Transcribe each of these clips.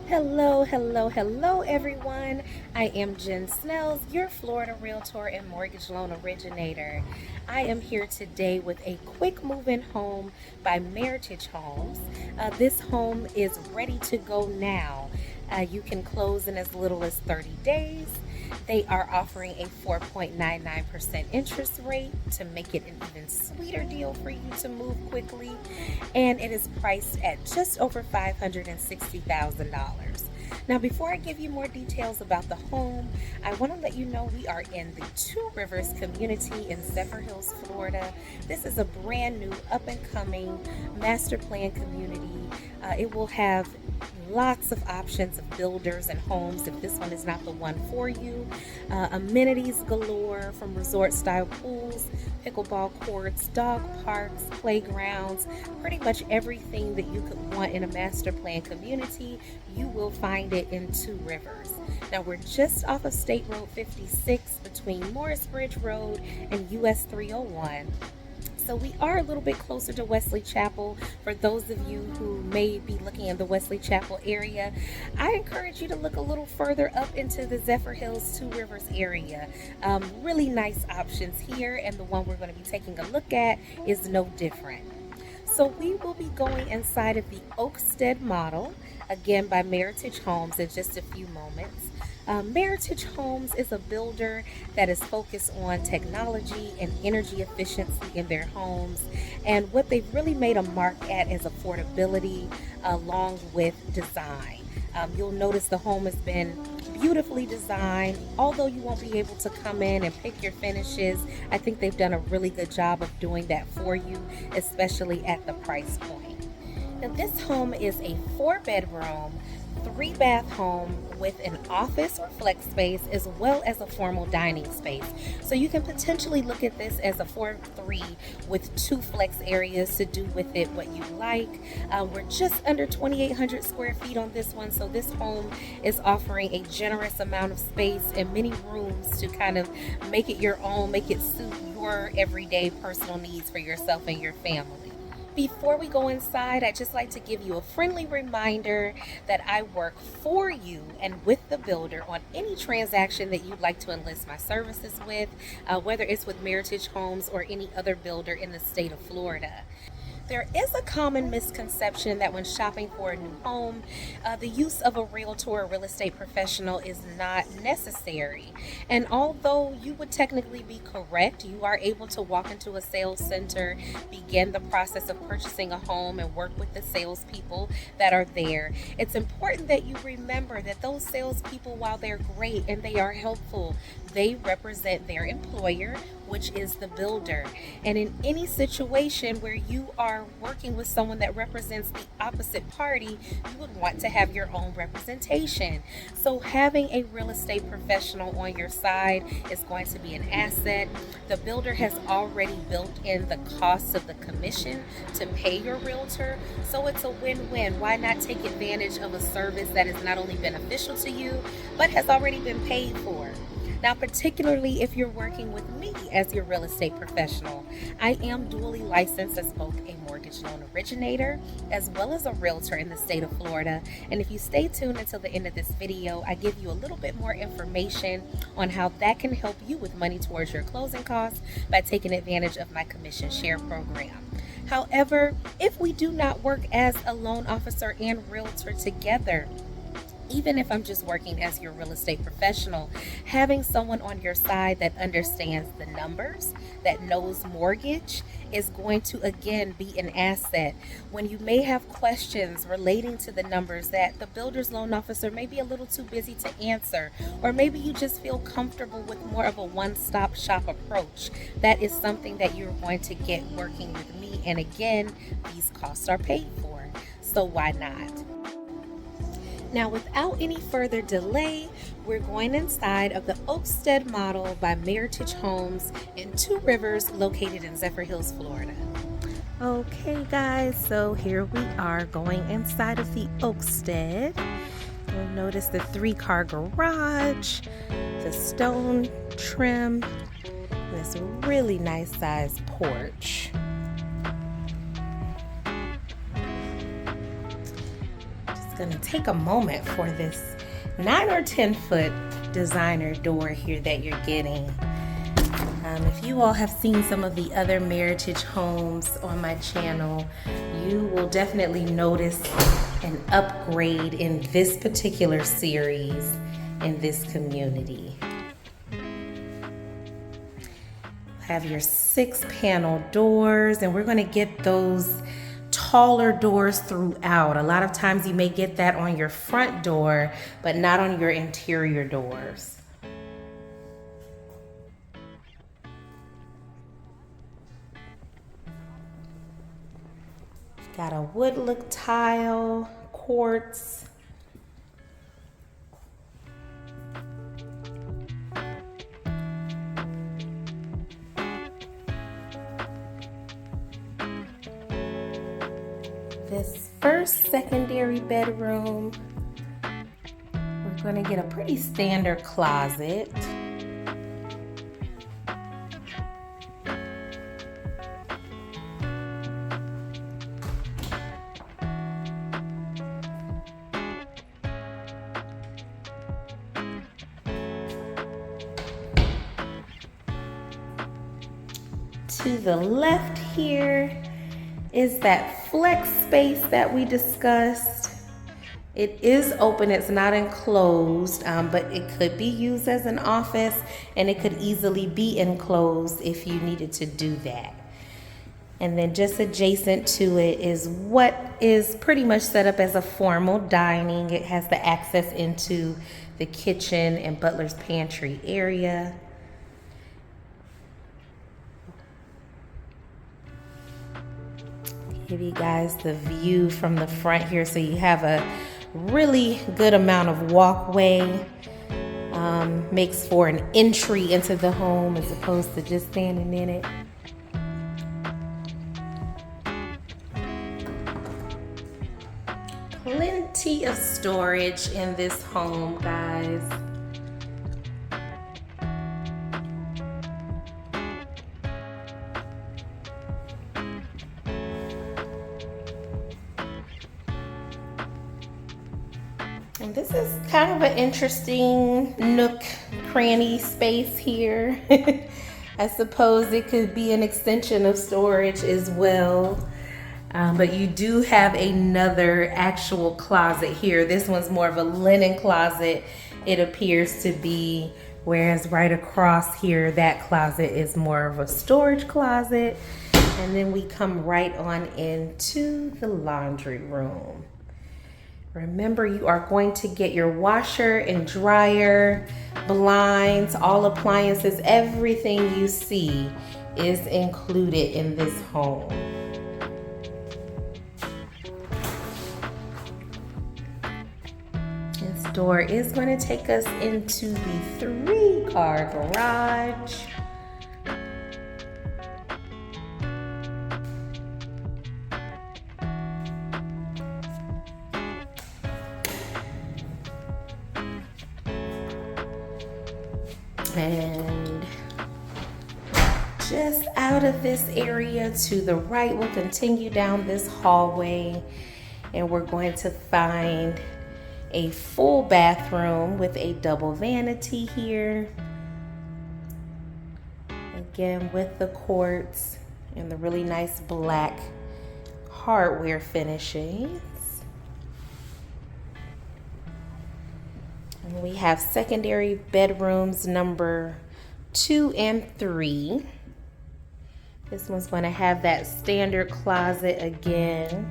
Hello, hello, hello, everyone. I am Jen Snells, your Florida Realtor and Mortgage Loan Originator. I am here today with a quick move-in home by Meritage Homes. This home is ready to go now. You can close in as little as 30 days. They are offering a 4.99% interest rate to make it an even sweeter deal for you to move quickly. And it is priced at just over $560,000. Now, before I give you more details about the home, I want to let you know we are in the Two Rivers community in Zephyrhills, Florida. This is a brand new, up and coming master plan community. It will have lots of options of builders and homes if this one is not the one for you. Amenities galore, from resort style pools, pickleball courts, dog parks, playgrounds, pretty much everything that you could want in a master plan community, you will find it in Two Rivers. Now, we're just off of State Road 56 between Morris Bridge Road and US 301. So we are a little bit closer to Wesley Chapel. For those of you who may be looking in the Wesley Chapel area, I encourage you to look a little further up into the Zephyrhills, Two Rivers area. Really nice options here, and the one we're going to be taking a look at is no different. So we will be going inside of the Oakstead model, again by Meritage Homes, in just a few moments. Meritage Homes is a builder that is focused on technology and energy efficiency in their homes. And what they've really made a mark at is affordability along with design. You'll notice the home has been beautifully designed. Although you won't be able to come in and pick your finishes, I think they've done a really good job of doing that for you, especially at the price point. Now, this home is a 4-bedroom, 3-bath home with an office or flex space as well as a formal dining space. So you can potentially look at this as a 4-3 with 2 flex areas to do with it what you like. We're just under 2,800 square feet on this one, so this home is offering a generous amount of space and many rooms to kind of make it your own, make it suit your everyday personal needs for yourself and your family. Before we go inside, I'd just like to give you a friendly reminder that I work for you and with the builder on any transaction that you'd like to enlist my services with, whether it's with Meritage Homes or any other builder in the state of Florida. There is a common misconception that when shopping for a new home, the use of a realtor or real estate professional is not necessary. And although you would technically be correct, you are able to walk into a sales center, begin the process of purchasing a home, and work with the salespeople that are there. It's important that you remember that those salespeople, while they're great and they are helpful, they represent their employer, which is the builder. And in any situation where you are working with someone that represents the opposite party, you would want to have your own representation. So having a real estate professional on your side is going to be an asset. The builder has already built in the cost of the commission to pay your realtor, so it's a win-win. Why not take advantage of a service that is not only beneficial to you, but has already been paid for? Now, particularly if you're working with me as your real estate professional, I am dually licensed as both a mortgage loan originator as well as a realtor in the state of Florida. And if you stay tuned until the end of this video, I give you a little bit more information on how that can help you with money towards your closing costs by taking advantage of my commission share program. However, if we do not work as a loan officer and realtor together, even if I'm just working as your real estate professional, having someone on your side that understands the numbers, that knows mortgage, is going to again be an asset. When you may have questions relating to the numbers that the builder's loan officer may be a little too busy to answer, or maybe you just feel comfortable with more of a one-stop shop approach, that is something that you're going to get working with me. And again, these costs are paid for, so why not? Now, without any further delay, we're going inside of the Oakstead model by Meritage Homes in Two Rivers, located in Zephyrhills, Florida. Okay, guys, so here we are going inside of the Oakstead. You'll notice the 3-car garage, the stone trim, and this really nice sized porch. gonna take a moment for this 9 or 10 foot designer door here that you're getting. If you all have seen some of the other Meritage homes on my channel, you will definitely notice an upgrade in this particular series in this community. Have your 6-panel doors, and we're going to get those taller doors throughout. A lot of times you may get that on your front door, but not on your interior doors. Got a wood look tile, quartz. This first secondary bedroom, we're going to get a pretty standard closet. To the left here is that flex space that we discussed. It is open, it's not enclosed, but it could be used as an office, and it could easily be enclosed if you needed to do that. And then just adjacent to it is what is pretty much set up as a formal dining. It has the access into the kitchen and butler's pantry area. Give you guys the view from the front here, so you have a really good amount of walkway. Makes for an entry into the home as opposed to just standing in it. Plenty of storage in this home, guys. And this is kind of an interesting nook cranny space here. I suppose it could be an extension of storage as well. But you do have another actual closet here. This one's more of a linen closet, it appears to be, whereas right across here, that closet is more of a storage closet. And then we come right on into the laundry room. Remember, you are going to get your washer and dryer, blinds, all appliances, everything you see is included in this home. This door is going to take us into the 3-car garage. And just out of this area to the right, we'll continue down this hallway, and we're going to find a full bathroom with a double vanity here. Again, with the quartz and the really nice black hardware finishings. And we have secondary bedrooms number 2 and 3. This one's going to have that standard closet again.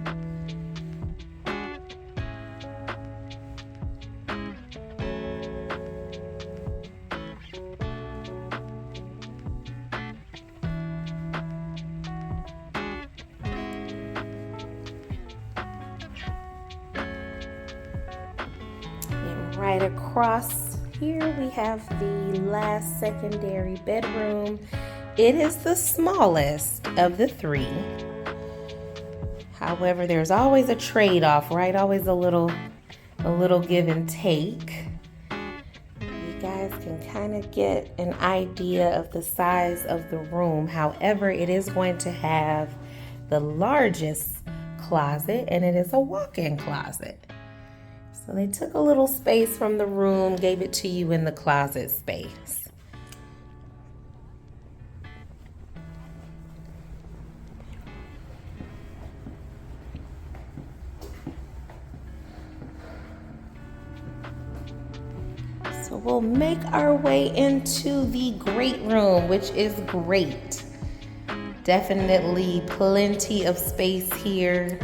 Right across here we have the last secondary bedroom. It is the smallest of the 3. However, there's always a trade-off, right? Always a little give and take. You guys can kind of get an idea of the size of the room. However, it is going to have the largest closet, and it is a walk-in closet. So they took a little space from the room, gave it to you in the closet space. So we'll make our way into the great room, which is great. Definitely plenty of space here.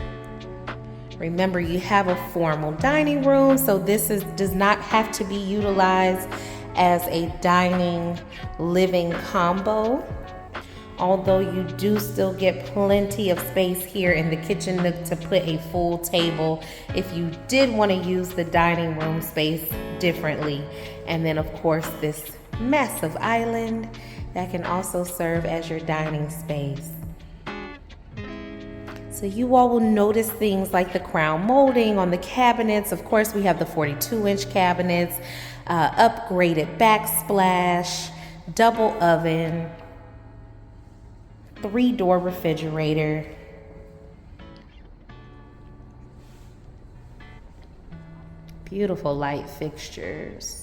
Remember, you have a formal dining room, so does not have to be utilized as a dining living combo. Although you do still get plenty of space here in the kitchen nook to put a full table if you did want to use the dining room space differently. And then of course this massive island that can also serve as your dining space. So you all will notice things like the crown molding on the cabinets. Of course, we have the 42-inch cabinets, upgraded backsplash, double oven, 3-door refrigerator. Beautiful light fixtures.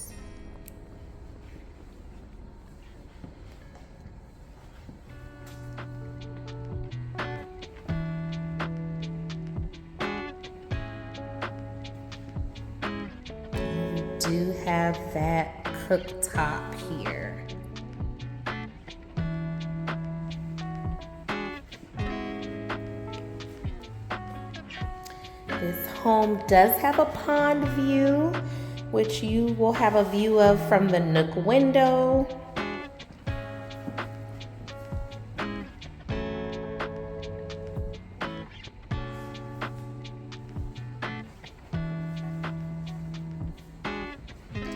You do have that cooktop here. This home does have a pond view, which you will have a view of from the nook window.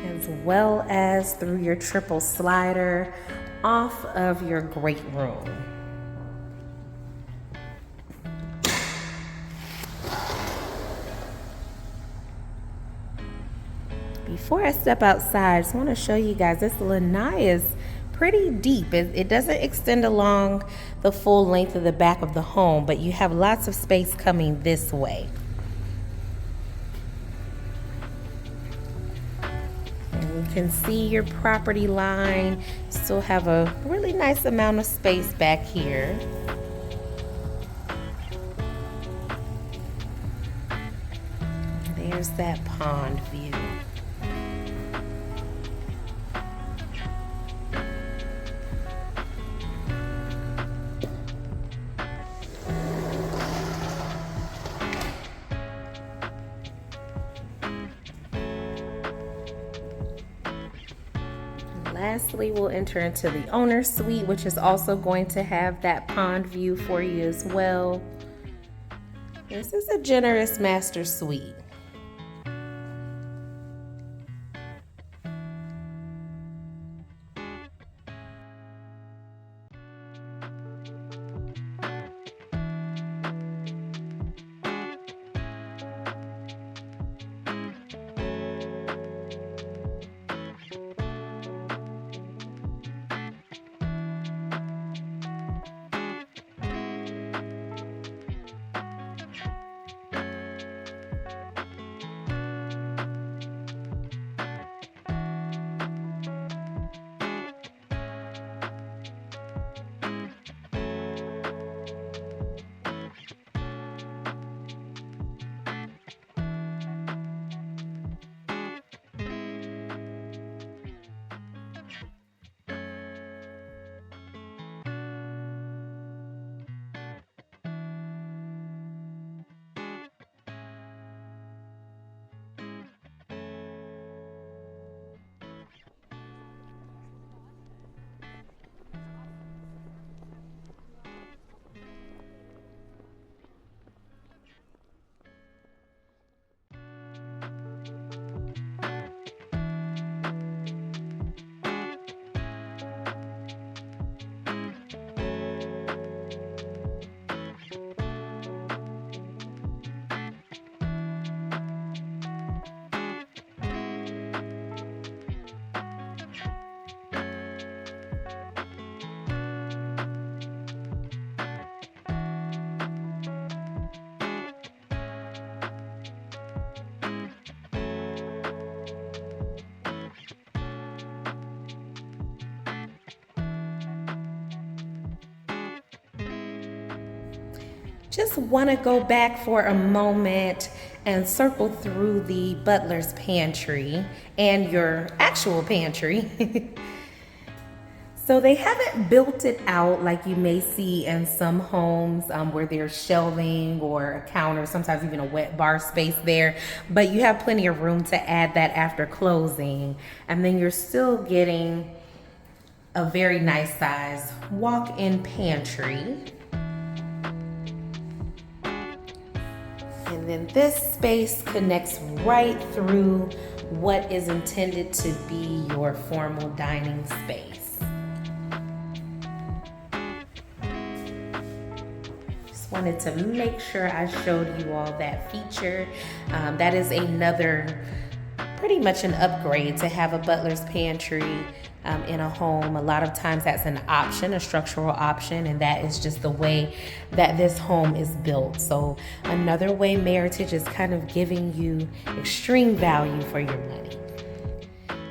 As well as through your triple slider off of your great room. Before I step outside, I just want to show you guys this lanai is pretty deep. It doesn't extend along the full length of the back of the home, but you have lots of space coming this way. And you can see your property line. Still have a really nice amount of space back here. There's that pond view. Lastly, we'll enter into the owner's suite, which is also going to have that pond view for you as well. This is a generous master suite. Just want to go back for a moment and circle through the butler's pantry and your actual pantry. So they haven't built it out like you may see in some homes where there's shelving or a counter, sometimes even a wet bar space there, but you have plenty of room to add that after closing. And then you're still getting a very nice size walk-in pantry. And then this space connects right through what is intended to be your formal dining space. Just wanted to make sure I showed you all that feature. That is another, pretty much an upgrade to have a butler's pantry in a home. A lot of times that's an option, a structural option, and that is just the way that this home is built. So another way Meritage is kind of giving you extreme value for your money.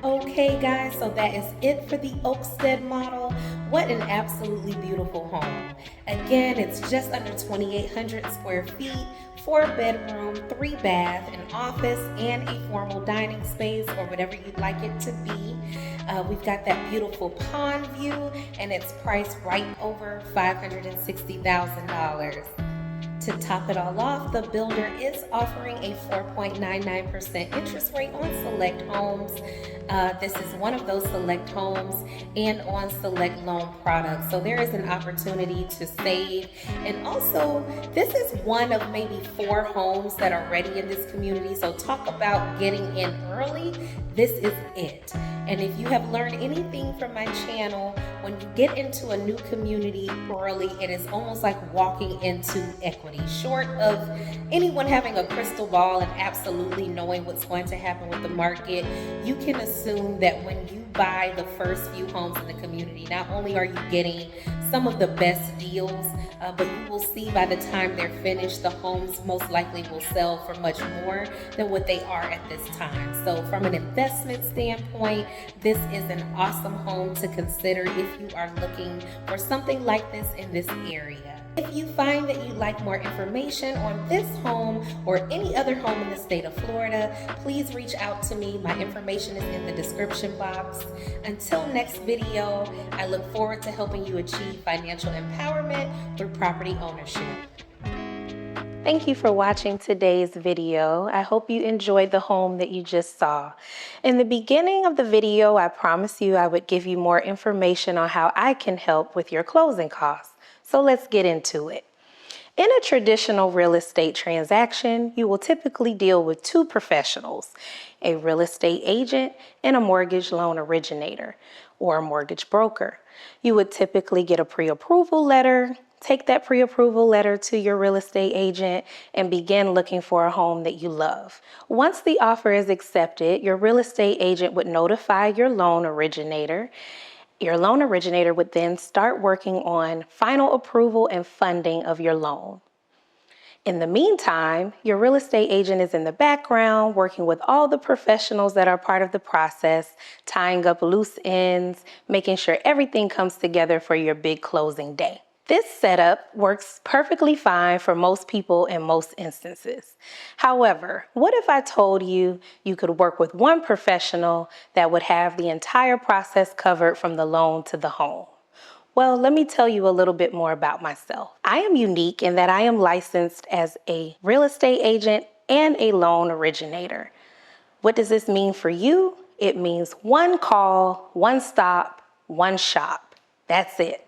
Okay guys, so that is it for the Oakstead model. What an absolutely beautiful home. Again, it's just under 2,800 square feet, 4-bedroom, 3-bath, an office, and a formal dining space, or whatever you'd like it to be. We've got that beautiful pond view, and it's priced right over $560,000. To top it all off, the builder is offering a 4.99% interest rate on select homes. This is one of those select homes and on select loan products. So there is an opportunity to save. And also, this is one of maybe 4 homes that are ready in this community. So talk about getting in early. This is it. And if you have learned anything from my channel, when you get into a new community early, it is almost like walking into equity. Short of anyone having a crystal ball and absolutely knowing what's going to happen with the market, you can assume that when you buy the first few homes in the community, not only are you getting some of the best deals, but you will see by the time they're finished, the homes most likely will sell for much more than what they are at this time. So from an investment standpoint, this is an awesome home to consider if you are looking for something like this in this area. If you find that you'd like more information on this home or any other home in the state of Florida, please reach out to me. My information is in the description box. Until next video, I look forward to helping you achieve financial empowerment through property ownership. Thank you for watching today's video. I hope you enjoyed the home that you just saw. In the beginning of the video, I promised you I would give you more information on how I can help with your closing costs. So let's get into it. In a traditional real estate transaction, you will typically deal with 2 professionals, a real estate agent and a mortgage loan originator or a mortgage broker. You would typically get a pre-approval letter, take that pre-approval letter to your real estate agent, and begin looking for a home that you love. Once the offer is accepted, your real estate agent would notify your loan originator. Your loan originator would then start working on final approval and funding of your loan. In the meantime, your real estate agent is in the background working with all the professionals that are part of the process, tying up loose ends, making sure everything comes together for your big closing day. This setup works perfectly fine for most people in most instances. However, what if I told you you could work with one professional that would have the entire process covered from the loan to the home? Well, let me tell you a little bit more about myself. I am unique in that I am licensed as a real estate agent and a loan originator. What does this mean for you? It means one call, one stop, one shop. That's it.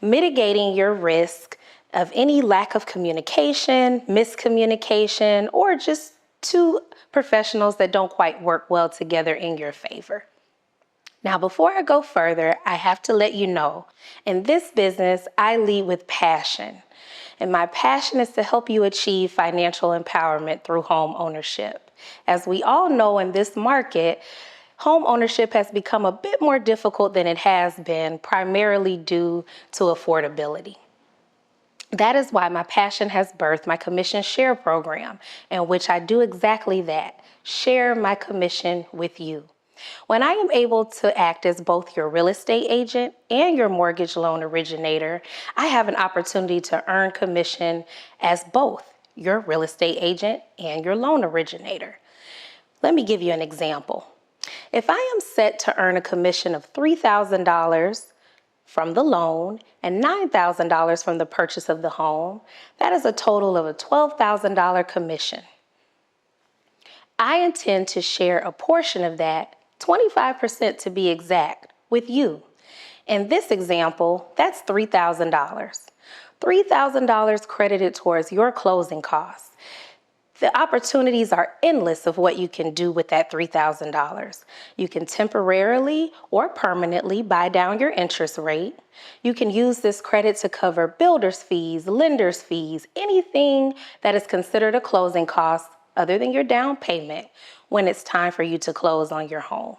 Mitigating your risk of any lack of communication, miscommunication, or just 2 professionals that don't quite work well together in your favor. Now, before I go further, I have to let you know, in this business, I lead with passion. And my passion is to help you achieve financial empowerment through home ownership. As we all know in this market, home ownership has become a bit more difficult than it has been, primarily due to affordability. That is why my passion has birthed my commission share program, in which I do exactly that, share my commission with you. When I am able to act as both your real estate agent and your mortgage loan originator, I have an opportunity to earn commission as both your real estate agent and your loan originator. Let me give you an example. If I am set to earn a commission of $3,000 from the loan and $9,000 from the purchase of the home, that is a total of a $12,000 commission. I intend to share a portion of that, 25% to be exact, with you. In this example, that's $3,000. $3,000 credited towards your closing costs. The opportunities are endless of what you can do with that $3,000. You can temporarily or permanently buy down your interest rate. You can use this credit to cover builder's fees, lender's fees, anything that is considered a closing cost other than your down payment when it's time for you to close on your home.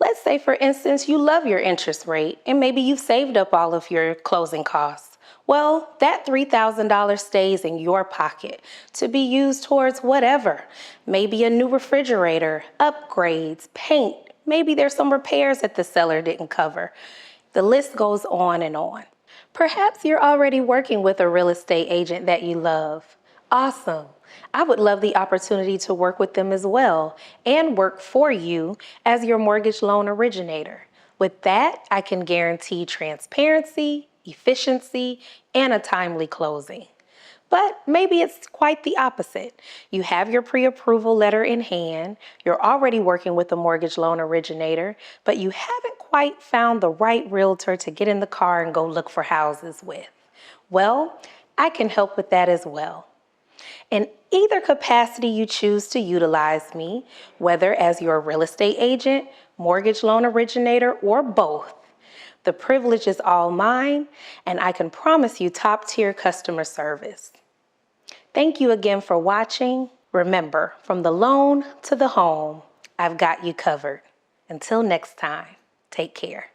Let's say, for instance, you love your interest rate and maybe you've saved up all of your closing costs. Well, that $3,000 stays in your pocket to be used towards whatever. Maybe a new refrigerator, upgrades, paint. Maybe there's some repairs that the seller didn't cover. The list goes on and on. Perhaps you're already working with a real estate agent that you love. Awesome. I would love the opportunity to work with them as well and work for you as your mortgage loan originator. With that, I can guarantee transparency, efficiency, and a timely closing. But maybe it's quite the opposite. You have your pre-approval letter in hand, you're already working with a mortgage loan originator, but you haven't quite found the right realtor to get in the car and go look for houses with. Well, I can help with that as well. In either capacity you choose to utilize me, whether as your real estate agent, mortgage loan originator, or both, the privilege is all mine, and I can promise you top-tier customer service. Thank you again for watching. Remember, from the loan to the home, I've got you covered. Until next time, take care.